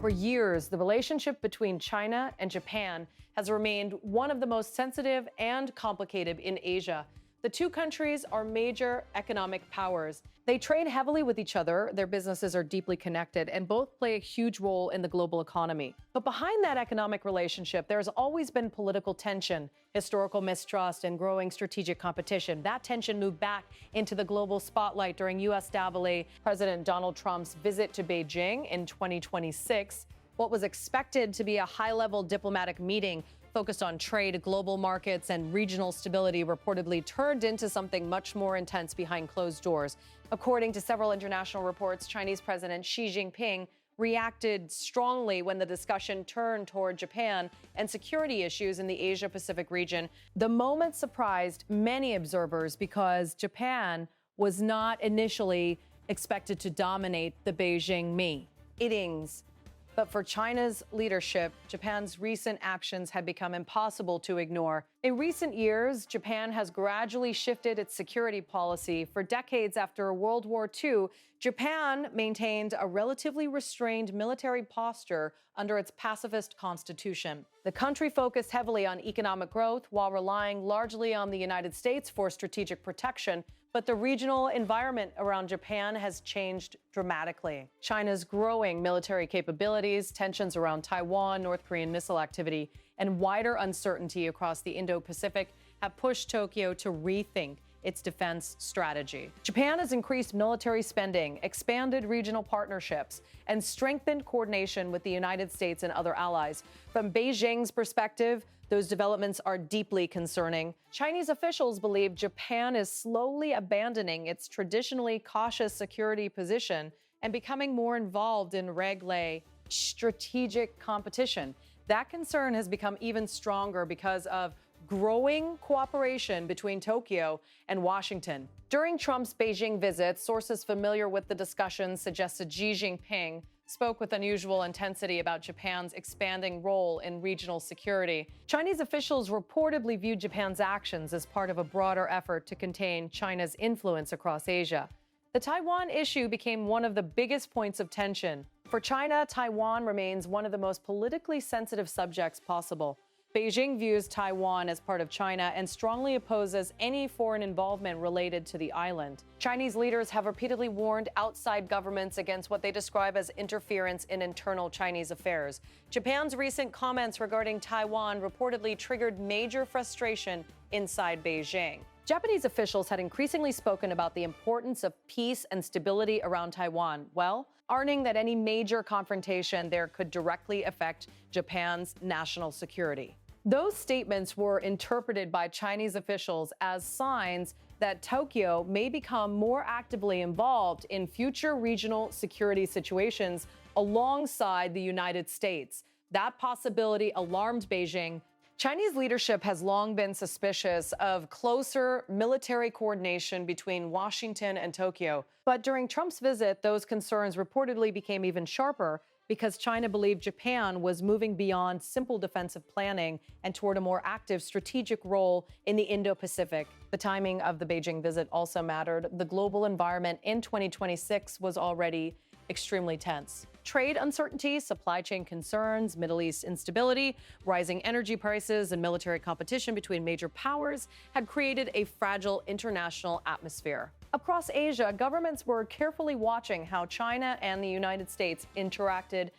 For years, the relationship between China and Japan has remained one of the most sensitive and complicated in Asia. The two countries are major economic powers. They trade heavily with each other, their businesses are deeply connected, and both play a huge role in the global economy. But behind that economic relationship, there has always been political tension, historical mistrust, and growing strategic competition. That tension moved back into the global spotlight during U.S. President Donald Trump's visit to Beijing in 2026. What was expected to be a high-level diplomatic meeting focused on trade, global markets, and regional stability reportedly turned into something much more intense behind closed doors. According to several international reports, Chinese President Xi Jinping reacted strongly when the discussion turned toward Japan and security issues in the Asia-Pacific region. The moment surprised many observers because Japan was not initially expected to dominate the Beijing meetings. But for China's leadership, Japan's recent actions had become impossible to ignore. In recent years, Japan has gradually shifted its security policy. For decades after World War II, Japan maintained a relatively restrained military posture under its pacifist constitution. The country focused heavily on economic growth while relying largely on the United States for strategic protection. But the regional environment around Japan has changed dramatically. China's growing military capabilities, tensions around Taiwan, North Korean missile activity, and wider uncertainty across the Indo-Pacific have pushed Tokyo to rethink its defense strategy. Japan has increased military spending, expanded regional partnerships, and strengthened coordination with the United States and other allies. From Beijing's perspective, those developments are deeply concerning. Chinese officials believe Japan is slowly abandoning its traditionally cautious security position and becoming more involved in strategic competition. That concern has become even stronger because of growing cooperation between Tokyo and Washington. During Trump's Beijing visit, sources familiar with the discussion suggested Xi Jinping spoke with unusual intensity about Japan's expanding role in regional security. Chinese officials reportedly viewed Japan's actions as part of a broader effort to contain China's influence across Asia. The Taiwan issue became one of the biggest points of tension. For China, Taiwan remains one of the most politically sensitive subjects possible. Beijing views Taiwan as part of China and strongly opposes any foreign involvement related to the island. Chinese leaders have repeatedly warned outside governments against what they describe as interference in internal Chinese affairs. Japan's recent comments regarding Taiwan reportedly triggered major frustration inside Beijing. Japanese officials had increasingly spoken about the importance of peace and stability around Taiwan, warning that any major confrontation there could directly affect Japan's national security. Those statements were interpreted by Chinese officials as signs that Tokyo may become more actively involved in future regional security situations alongside the United States. That possibility alarmed Beijing. Chinese leadership has long been suspicious of closer military coordination between Washington and Tokyo. But during Trump's visit, those concerns reportedly became even sharper because China believed Japan was moving beyond simple defensive planning and toward a more active strategic role in the Indo-Pacific. The timing of the Beijing visit also mattered. The global environment in 2026 was already extremely tense. Trade uncertainty, supply chain concerns, Middle East instability, rising energy prices, and military competition between major powers had created a fragile international atmosphere. Across Asia, governments were carefully watching how China and the United States interacted.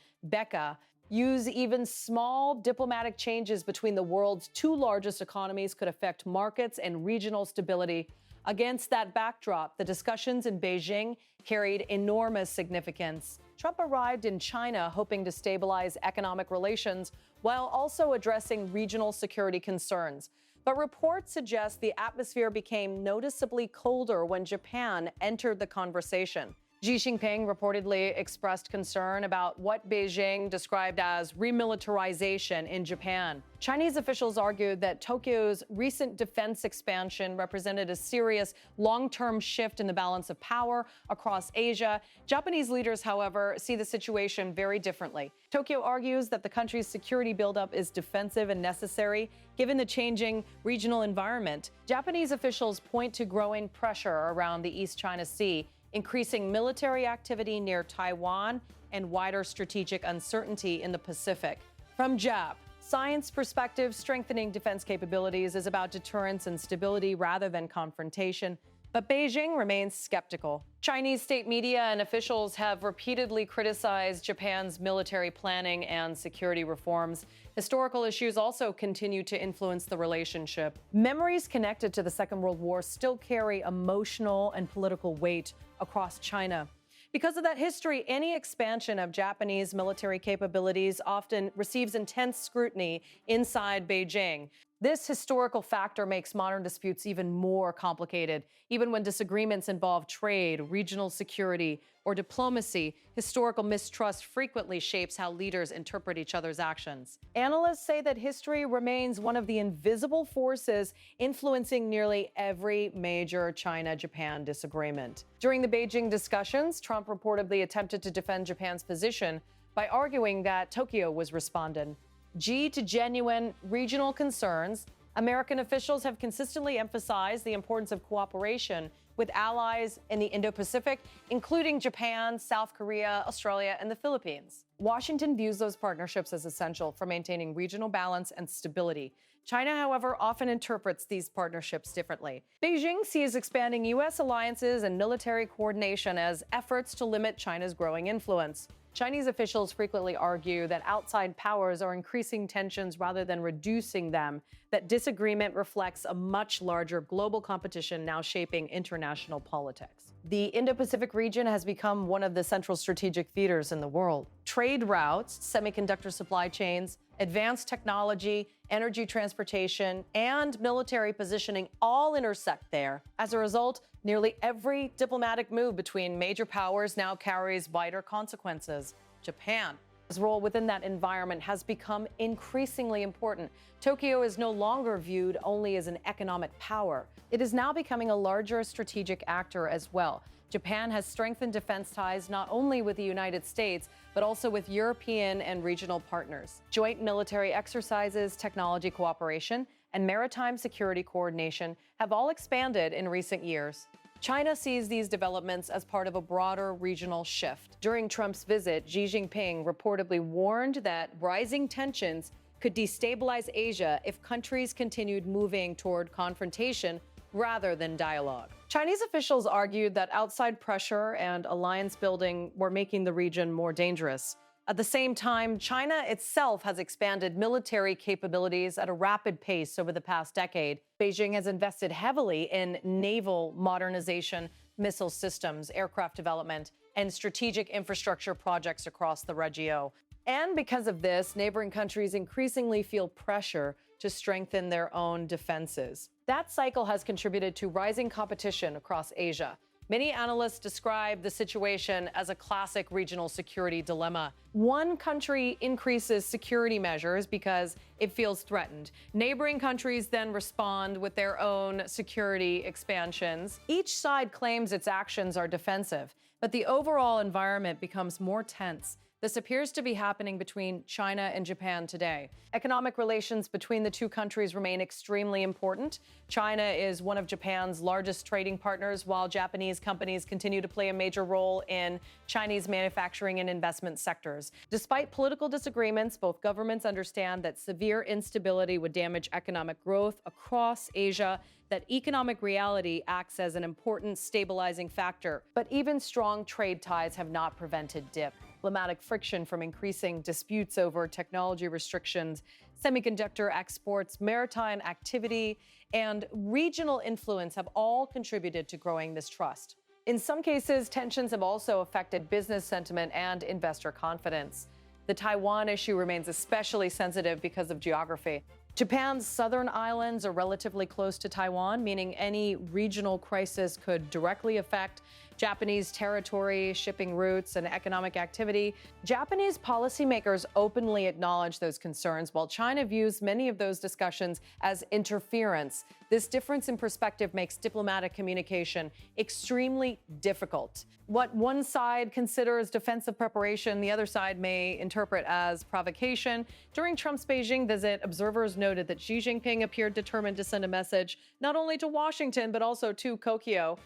Use even small diplomatic changes between the world's two largest economies could affect markets and regional stability. Against that backdrop, the discussions in Beijing carried enormous significance. Trump arrived in China hoping to stabilize economic relations while also addressing regional security concerns. But reports suggest the atmosphere became noticeably colder when Japan entered the conversation. Xi Jinping reportedly expressed concern about what Beijing described as remilitarization in Japan. Chinese officials argued that Tokyo's recent defense expansion represented a serious long-term shift in the balance of power across Asia. Japanese leaders, however, see the situation very differently. Tokyo argues that the country's security buildup is defensive and necessary, given the changing regional environment. Japanese officials point to growing pressure around the East China Sea, increasing military activity near Taiwan, and wider strategic uncertainty in the Pacific. From JAP, science perspective, strengthening defense capabilities is about deterrence and stability rather than confrontation. But Beijing remains skeptical. Chinese state media and officials have repeatedly criticized Japan's military planning and security reforms. Historical issues also continue to influence the relationship. Memories connected to the Second World War still carry emotional and political weight across China. Because of that history, any expansion of Japanese military capabilities often receives intense scrutiny inside Beijing. This historical factor makes modern disputes even more complicated. Even when disagreements involve trade, regional security, or diplomacy, historical mistrust frequently shapes how leaders interpret each other's actions. Analysts say that history remains one of the invisible forces influencing nearly every major China-Japan disagreement. During the Beijing discussions, Trump reportedly attempted to defend Japan's position by arguing that Tokyo was responding to genuine regional concerns. American officials have consistently emphasized the importance of cooperation with allies in the Indo-Pacific, including Japan, South Korea, Australia, and the Philippines. Washington views those partnerships as essential for maintaining regional balance and stability. China, however, often interprets these partnerships differently. Beijing sees expanding U.S. alliances and military coordination as efforts to limit China's growing influence. Chinese officials frequently argue that outside powers are increasing tensions rather than reducing them, that disagreement reflects a much larger global competition now shaping international politics. The Indo-Pacific region has become one of the central strategic theaters in the world. Trade routes, semiconductor supply chains, advanced technology, energy transportation, and military positioning all intersect there. As a result, nearly every diplomatic move between major powers now carries wider consequences. Japan's role within that environment has become increasingly important. Tokyo is no longer viewed only as an economic power. It is now becoming a larger strategic actor as well. Japan has strengthened defense ties not only with the United States, but also with European and regional partners. Joint military exercises, technology cooperation, and maritime security coordination have all expanded in recent years. China sees these developments as part of a broader regional shift. During Trump's visit, Xi Jinping reportedly warned that rising tensions could destabilize Asia if countries continued moving toward confrontation rather than dialogue. Chinese officials argued that outside pressure and alliance building were making the region more dangerous. At the same time, China itself has expanded military capabilities at a rapid pace over the past decade. Beijing has invested heavily in naval modernization, missile systems, aircraft development, and strategic infrastructure projects across the region. And because of this, neighboring countries increasingly feel pressure to strengthen their own defenses. That cycle has contributed to rising competition across Asia. Many analysts describe the situation as a classic regional security dilemma. One country increases security measures because it feels threatened. Neighboring countries then respond with their own security expansions. Each side claims its actions are defensive, but the overall environment becomes more tense. This appears to be happening between China and Japan today. Economic relations between the two countries remain extremely important. China is one of Japan's largest trading partners, while Japanese companies continue to play a major role in Chinese manufacturing and investment sectors. Despite political disagreements, both governments understand that severe instability would damage economic growth across Asia, that economic reality acts as an important stabilizing factor. But even strong trade ties have not prevented diplomatic friction from increasing. Disputes over technology restrictions, semiconductor exports, maritime activity, and regional influence have all contributed to growing mistrust. In some cases, tensions have also affected business sentiment and investor confidence. The Taiwan issue remains especially sensitive because of geography. Japan's southern islands are relatively close to Taiwan, meaning any regional crisis could directly affect Japanese territory, shipping routes, and economic activity. Japanese policymakers openly acknowledge those concerns, while China views many of those discussions as interference. This difference in perspective makes diplomatic communication extremely difficult. What one side considers defensive preparation, the other side may interpret as provocation. During Trump's Beijing visit, observers noted that Xi Jinping appeared determined to send a message not only to Washington, but also to Tokyo.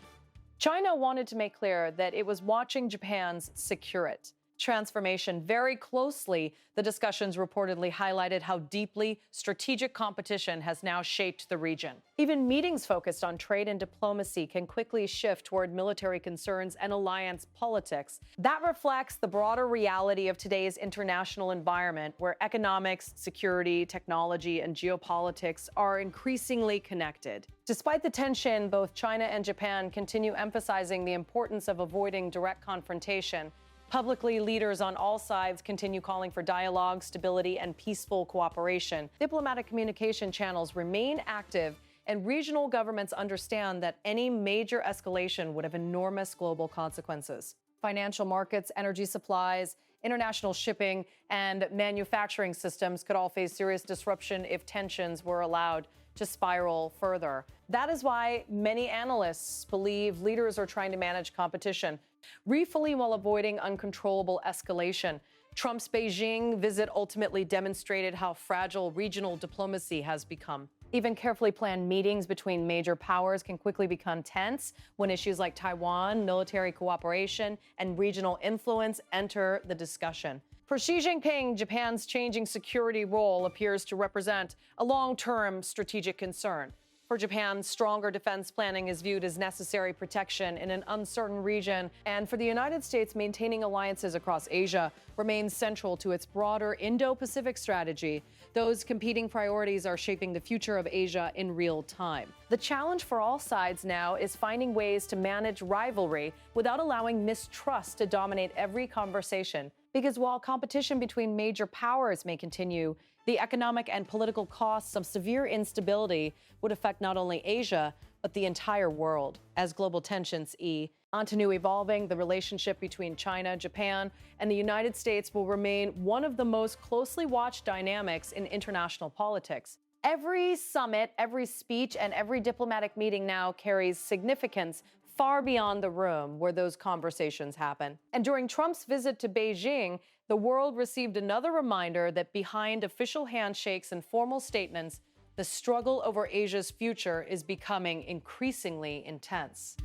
China wanted to make clear that it was watching Japan's secure it transformation very closely. The discussions reportedly highlighted how deeply strategic competition has now shaped the region. Even meetings focused on trade and diplomacy can quickly shift toward military concerns and alliance politics. That reflects the broader reality of today's international environment, where economics, security, technology, and geopolitics are increasingly connected. Despite the tension, both China and Japan continue emphasizing the importance of avoiding direct confrontation. Publicly, leaders on all sides continue calling for dialogue, stability, and peaceful cooperation. Diplomatic communication channels remain active, and regional governments understand that any major escalation would have enormous global consequences. Financial markets, energy supplies, international shipping, and manufacturing systems could all face serious disruption if tensions were allowed to spiral further. That is why many analysts believe leaders are trying to manage competition refully while avoiding uncontrollable escalation. Trump's Beijing visit ultimately demonstrated how fragile regional diplomacy has become. Even carefully planned meetings between major powers can quickly become tense when issues like Taiwan, military cooperation, and regional influence enter the discussion. For Xi Jinping, Japan's changing security role appears to represent a long-term strategic concern. For Japan, stronger defense planning is viewed as necessary protection in an uncertain region, and for the United States, maintaining alliances across Asia remains central to its broader Indo-Pacific strategy. Those competing priorities are shaping the future of Asia in real time. The challenge for all sides now is finding ways to manage rivalry without allowing mistrust to dominate every conversation. Because while competition between major powers may continue, the economic and political costs of severe instability would affect not only Asia, but the entire world. As global tensions ease, onto evolving, the relationship between China, Japan, and the United States will remain one of the most closely watched dynamics in international politics. Every summit, every speech, and every diplomatic meeting now carries significance far beyond the room where those conversations happen. And during Trump's visit to Beijing, the world received another reminder that behind official handshakes and formal statements, the struggle over Asia's future is becoming increasingly intense.